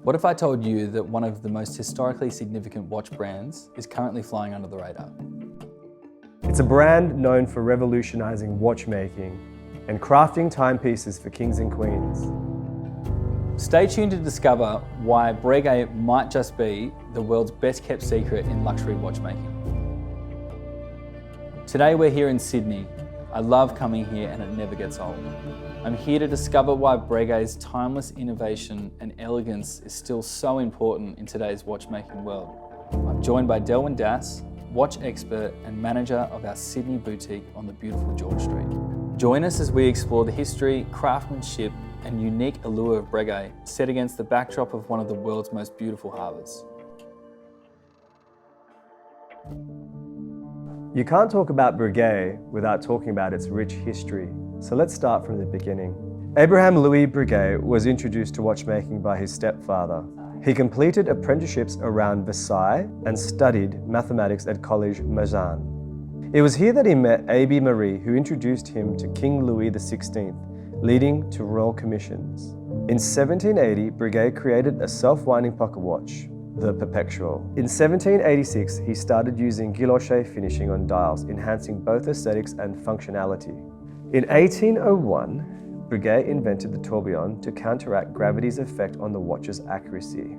What if I told you that one of the most historically significant watch brands is currently flying under the radar? It's a brand known for revolutionizing watchmaking and crafting timepieces for kings and queens. Stay tuned to discover why Breguet might just be the world's best kept secret in luxury watchmaking. Today we're here in Sydney. I love coming here and it never gets old. I'm here to discover why Breguet's timeless innovation and elegance is still so important in today's watchmaking world. I'm joined by Delwyn Dass, watch expert and manager of our Sydney boutique on the beautiful George Street. Join us as we explore the history, craftsmanship and unique allure of Breguet, set against the backdrop of one of the world's most beautiful harbours. You can't talk about Breguet without talking about its rich history, so let's start from the beginning. Abraham Louis Breguet was introduced to watchmaking by his stepfather. He completed apprenticeships around Versailles and studied mathematics at Collège Mazarin. It was here that he met Abbé Marie, who introduced him to King Louis XVI, leading to royal commissions. In 1780, Breguet created a self-winding pocket watch, the Perpetual. In 1786, he started using guilloche finishing on dials, enhancing both aesthetics and functionality. In 1801, Breguet invented the tourbillon to counteract gravity's effect on the watch's accuracy.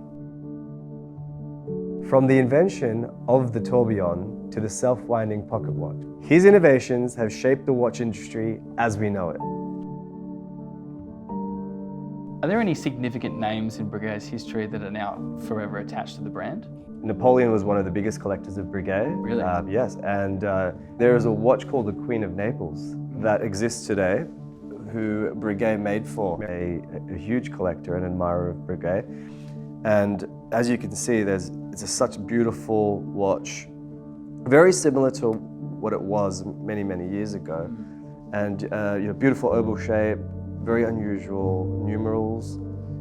From the invention of the tourbillon to the self-winding pocket watch, his innovations have shaped the watch industry as we know it. Are there any significant names in Breguet's history that are now forever attached to the brand? Napoleon was one of the biggest collectors of Breguet. Really? Yes, and there is a watch called the Queen of Naples that exists today, who Breguet made for a huge collector and admirer of Breguet. And as you can see, it's such a beautiful watch, very similar to what it was many, many years ago. And beautiful oval shape, very unusual numerals,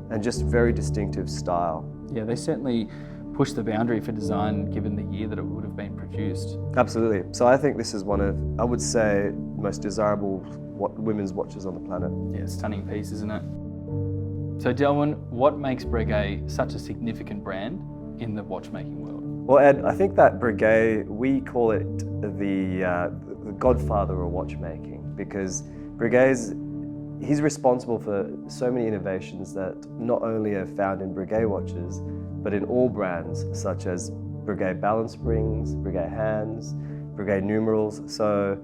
and just very distinctive style. Yeah, they certainly pushed the boundary for design given the year that it would have been produced. Absolutely. So I think this is one of, I would say, the most desirable women's watches on the planet. Yeah, stunning piece, isn't it? So Delwyn, what makes Breguet such a significant brand in the watchmaking world? Well, Ed, I think that Breguet, we call it the godfather of watchmaking, because he's responsible for so many innovations that not only are found in Breguet watches, but in all brands, such as Breguet balance springs, Breguet hands, Breguet numerals. So,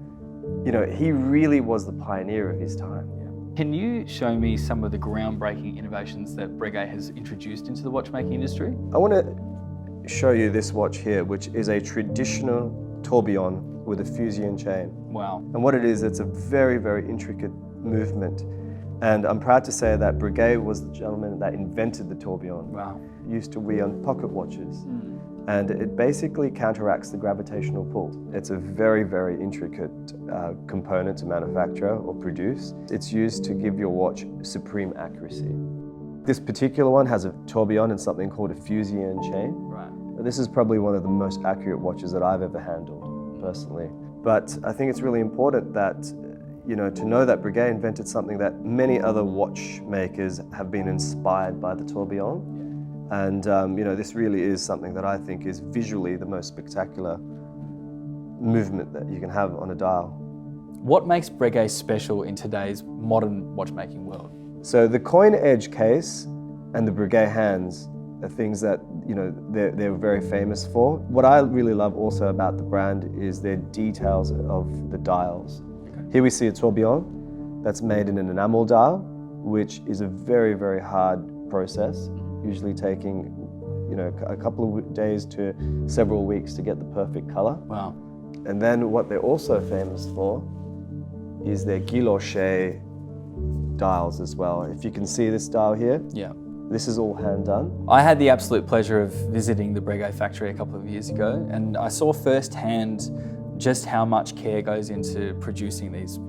he really was the pioneer of his time. Can you show me some of the groundbreaking innovations that Breguet has introduced into the watchmaking industry? I want to show you this watch here, which is a traditional tourbillon with a fusion chain. Wow. And what it is, it's a very, very intricate movement. And I'm proud to say that Breguet was the gentleman that invented the tourbillon. Wow. Used to wear on pocket watches. And it basically counteracts the gravitational pull. It's a very, very intricate component to manufacture or produce. It's used to give your watch supreme accuracy. This particular one has a tourbillon and something called a fusion chain. Right. This is probably one of the most accurate watches that I've ever handled, personally. But I think it's really important that to know that Breguet invented something that many other watchmakers have been inspired by the tourbillon. And this really is something that I think is visually the most spectacular movement that you can have on a dial. What makes Breguet special in today's modern watchmaking world? So the coin edge case and the Breguet hands are things that they're very famous for. What I really love also about the brand is their details of the dials. Here we see a tourbillon that's made in an enamel dial, which is a very, very hard process, usually taking a couple of days to several weeks to get the perfect color. Wow. And then what they're also famous for is their guilloche dials as well. If you can see this dial here, Yeah. this is all hand done. I had the absolute pleasure of visiting the Breguet factory a couple of years ago, and I saw firsthand just how much care goes into producing these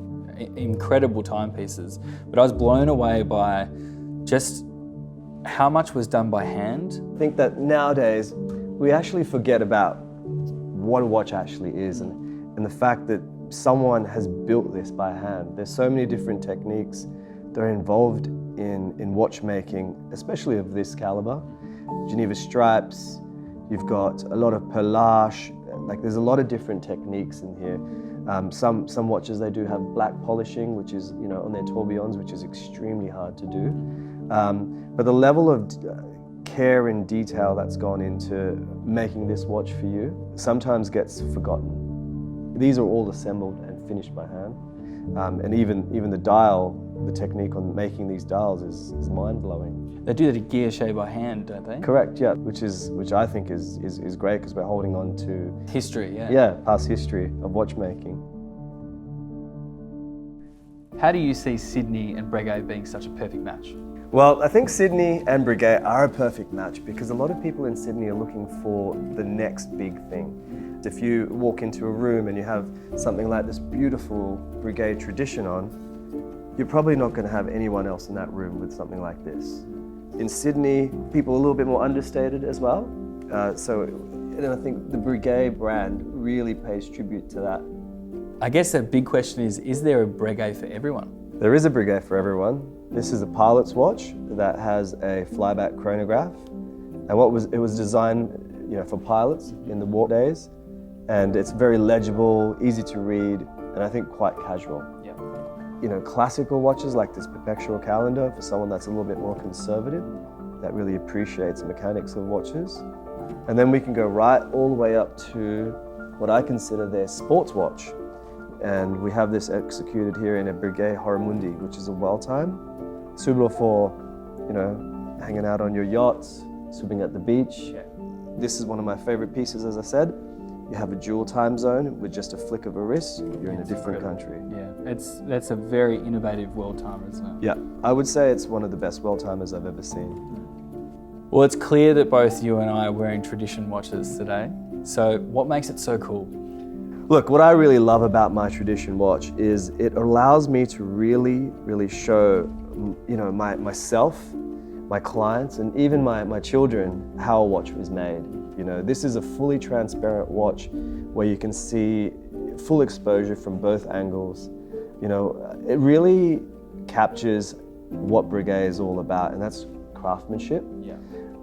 incredible timepieces. But I was blown away by just how much was done by hand. I think that nowadays we actually forget about what a watch actually is and the fact that someone has built this by hand. There's so many different techniques that are involved in watchmaking, especially of this caliber. Geneva stripes, you've got a lot of perlage, like there's a lot of different techniques in here. Some watches, they do have black polishing, which is, on their tourbillons, which is extremely hard to do. But the level of care and detail that's gone into making this watch for you sometimes gets forgotten. These are all assembled and finished by hand. And even the dial, the technique on making these dials is mind-blowing. They do that guilloche by hand, don't they? Correct, yeah, which I think is great because we're holding on to history, yeah. Yeah, past history of watchmaking. How do you see Sydney and Breguet being such a perfect match? Well, I think Sydney and Breguet are a perfect match because a lot of people in Sydney are looking for the next big thing. If you walk into a room and you have something like this beautiful Breguet tradition on, you're probably not going to have anyone else in that room with something like this. In Sydney, people are a little bit more understated as well. And I think the Breguet brand really pays tribute to that. I guess the big question is there a Breguet for everyone? There is a Breguet for everyone. This is a pilot's watch that has a flyback chronograph. And it was designed for pilots in the war days. And it's very legible, easy to read, and I think quite casual. Yeah. Classical watches like this perpetual calendar for someone that's a little bit more conservative, that really appreciates the mechanics of watches. And then we can go right all the way up to what I consider their sports watch. And we have this executed here in a Breguet Horology, which is a well time, suitable for, hanging out on your yachts, swimming at the beach. Yeah. This is one of my favorite pieces, as I said. You have a dual time zone with just a flick of a wrist, you're in a different country. Yeah, that's a very innovative world timer, isn't it? Yeah, I would say it's one of the best world timers I've ever seen. Well, it's clear that both you and I are wearing tradition watches today. So what makes it so cool? Look, what I really love about my tradition watch is it allows me to really show, myself, my clients, and even my children how a watch was made. This is a fully transparent watch where you can see full exposure from both angles. It really captures what Breguet is all about, and that's craftsmanship. Yeah.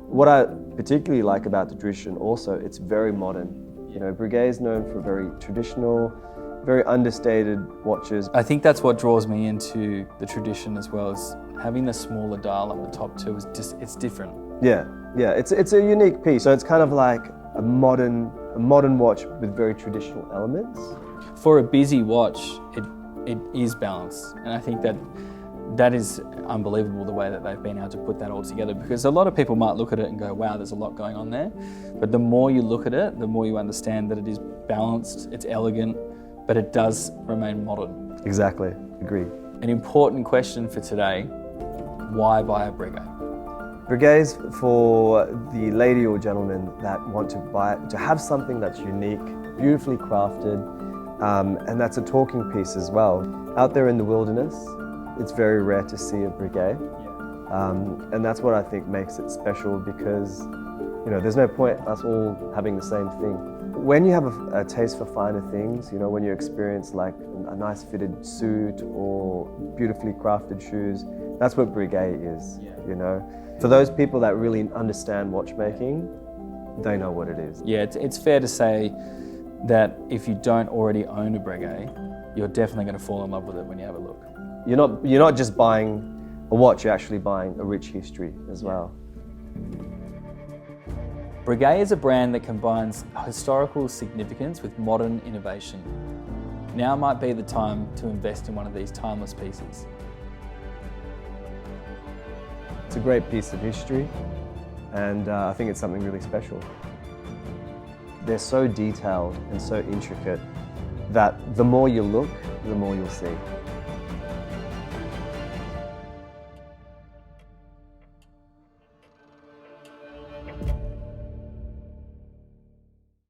What I particularly like about the tradition also, it's very modern. Breguet is known for very traditional, very understated watches. I think that's what draws me into the tradition as well, is having the smaller dial up the top too. It's different. Yeah, it's a unique piece. So it's kind of like a modern watch with very traditional elements. For a busy watch, it is balanced, and I think that is unbelievable the way that they've been able to put that all together, because a lot of people might look at it and go, wow, there's a lot going on there. But the more you look at it, the more you understand that it is balanced, it's elegant, but it does remain modern. Exactly, agreed. An important question for today, why buy a Breguet? Breguet's for the lady or gentleman that want to have something that's unique, beautifully crafted, and that's a talking piece as well. Out there in the wilderness, it's very rare to see a Breguet, and that's what I think makes it special, because there's no point us all having the same thing. When you have a taste for finer things, when you experience like a nice fitted suit or beautifully crafted shoes, that's what Breguet is. For those people that really understand watchmaking, they know what it is. Yeah, it's fair to say that if you don't already own a Breguet, you're definitely going to fall in love with it when you have a look. You're not just buying a watch, you're actually buying a rich history as well. Breguet is a brand that combines historical significance with modern innovation. Now might be the time to invest in one of these timeless pieces. It's a great piece of history, and I think it's something really special. They're so detailed and so intricate that the more you look, the more you'll see.